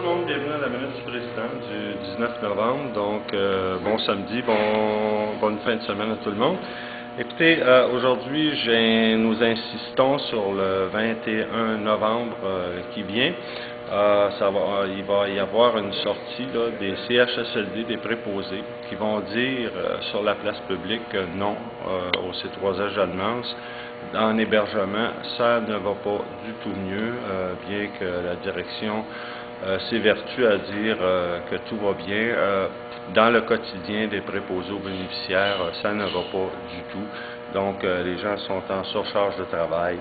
le monde, bienvenue à la Minute du Président du 19 novembre. Donc, bon samedi, bonne fin de semaine à tout le monde. Écoutez, aujourd'hui, nous insistons sur le 21 novembre qui vient. Il va y avoir une sortie là, des CHSLD, des préposés, qui vont dire sur la place publique non au C3H Allemance. En hébergement, ça ne va pas du tout mieux, bien que la direction s'évertue à dire que tout va bien. Dans le quotidien des préposés aux bénéficiaires, ça ne va pas du tout. Donc, les gens sont en surcharge de travail.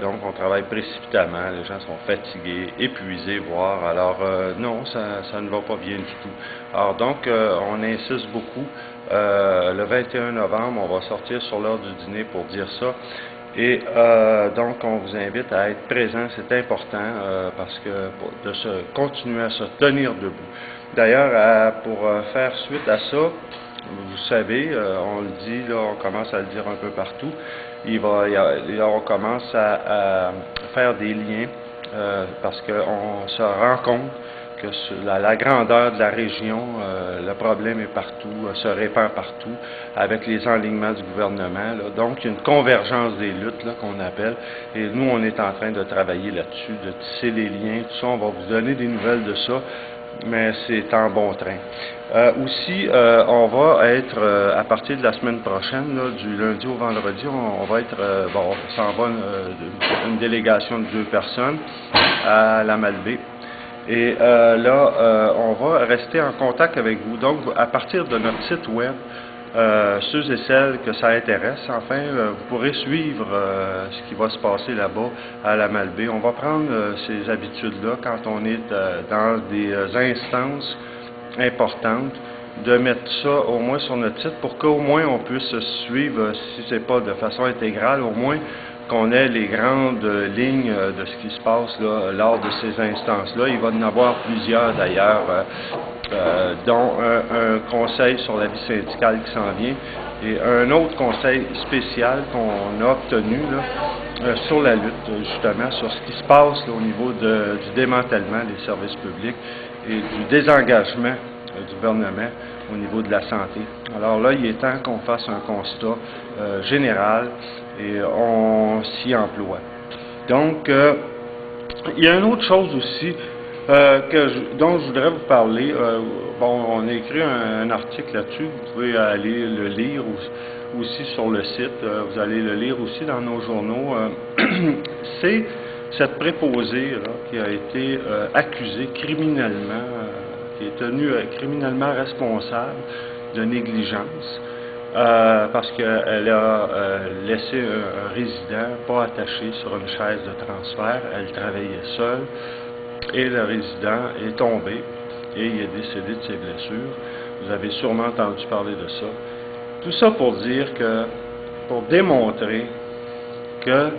Donc, on travaille précipitamment, les gens sont fatigués, épuisés, voire. Alors, non, ça ne va pas bien du tout. Alors, donc, on insiste beaucoup. Le 21 novembre, on va sortir sur l'heure du dîner pour dire ça. Et donc, on vous invite à être présent, c'est important, parce que de continuer à se tenir debout. D'ailleurs, pour faire suite à ça, vous savez, on le dit, là, on commence à le dire un peu partout, on commence à faire des liens parce qu'on se rend compte que sur la grandeur de la région, le problème est partout, se répand partout, avec les enlignements du gouvernement. Là. Donc, il y a une convergence des luttes qu'on appelle, et nous, on est en train de travailler là-dessus, de tisser les liens, tout ça, on va vous donner des nouvelles de ça, mais c'est en bon train. Aussi, on va être, à partir de la semaine prochaine, là, du lundi au vendredi, on va être, on s'en va une délégation de 2 personnes à la Malbaie. Et on va rester en contact avec vous. Donc, à partir de notre site web, ceux et celles que ça intéresse, enfin, vous pourrez suivre ce qui va se passer là-bas à la Malbaie. On va prendre ces habitudes-là quand on est dans des instances importantes, de mettre ça au moins sur notre site pour qu'au moins on puisse suivre, si ce n'est pas de façon intégrale, au moins qu'on ait les grandes lignes de ce qui se passe là, lors de ces instances-là. Il va y en avoir plusieurs d'ailleurs, dont un conseil sur la vie syndicale qui s'en vient et un autre conseil spécial qu'on a obtenu là, sur la lutte, justement, sur ce qui se passe là, au niveau du démantèlement des services publics et du désengagement du gouvernement au niveau de la santé. Alors là, il est temps qu'on fasse un constat général et on s'y emploie. Donc, il y a une autre chose aussi dont je voudrais vous parler. On a écrit un article là-dessus, vous pouvez aller le lire aussi sur le site, vous allez le lire aussi dans nos journaux. C'est cette préposée là, qui a été accusée criminellement, qui est tenue criminellement responsable de négligence. Parce qu'elle a laissé un résident pas attaché sur une chaise de transfert, elle travaillait seule et le résident est tombé et il est décédé de ses blessures. Vous avez sûrement entendu parler de ça. Tout ça pour dire que, pour démontrer que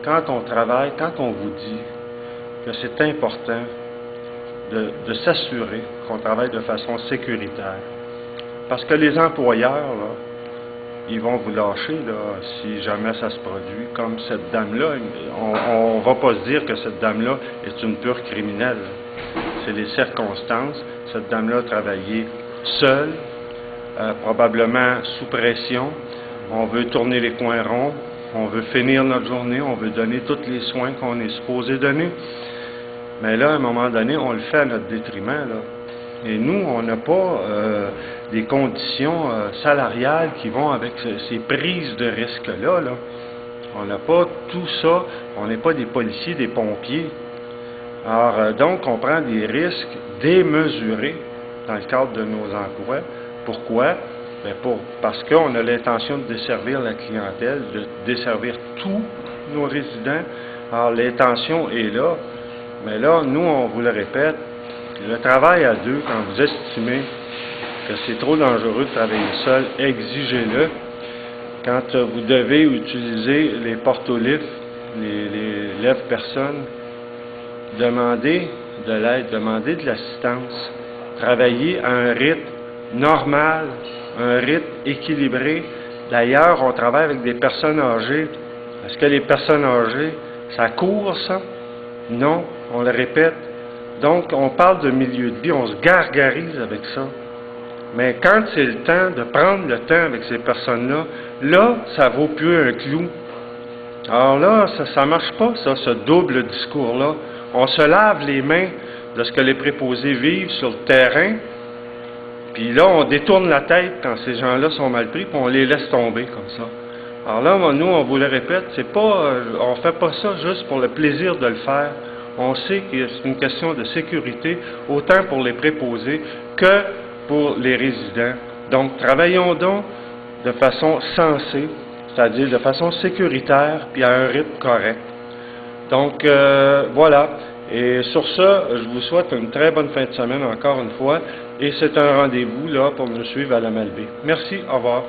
quand on travaille, quand on vous dit que c'est important de s'assurer qu'on travaille de façon sécuritaire, parce que les employeurs, là, ils vont vous lâcher là, si jamais ça se produit, comme cette dame-là. On ne va pas se dire que cette dame-là est une pure criminelle. C'est les circonstances. Cette dame-là a travaillé seule, probablement sous pression. On veut tourner les coins ronds, on veut finir notre journée, on veut donner tous les soins qu'on est supposé donner. Mais là, à un moment donné, on le fait à notre détriment, là. Et nous, on n'a pas des conditions salariales qui vont avec ces prises de risques-là. Là. On n'a pas tout ça. On n'est pas des policiers, des pompiers. Alors, donc, on prend des risques démesurés dans le cadre de nos emplois. Pourquoi? Bien parce qu'on a l'intention de desservir la clientèle, de desservir tous nos résidents. Alors, l'intention est là. Mais là, nous, on vous le répète, le travail à deux, quand vous estimez que c'est trop dangereux de travailler seul, exigez-le. Quand vous devez utiliser les porte-au-livres, les lève-personnes, demandez de l'aide, demandez de l'assistance. Travaillez à un rythme normal, un rythme équilibré. D'ailleurs, on travaille avec des personnes âgées. Est-ce que les personnes âgées, ça court, ça? Non, on le répète. Donc, on parle de milieu de vie, on se gargarise avec ça. Mais quand c'est le temps de prendre le temps avec ces personnes-là, là, ça vaut plus un clou. Alors là, ça ne marche pas, ça, ce double discours-là. On se lave les mains de ce que les préposés vivent sur le terrain, puis là, on détourne la tête quand ces gens-là sont mal pris, puis on les laisse tomber comme ça. Alors là, nous, on vous le répète, on ne fait pas ça juste pour le plaisir de le faire. On sait que c'est une question de sécurité, autant pour les préposés que pour les résidents. Donc, travaillons donc de façon sensée, c'est-à-dire de façon sécuritaire, puis à un rythme correct. Donc, voilà. Et sur ça, je vous souhaite une très bonne fin de semaine encore une fois. Et c'est un rendez-vous là pour me suivre à la Malbaie. Merci, au revoir.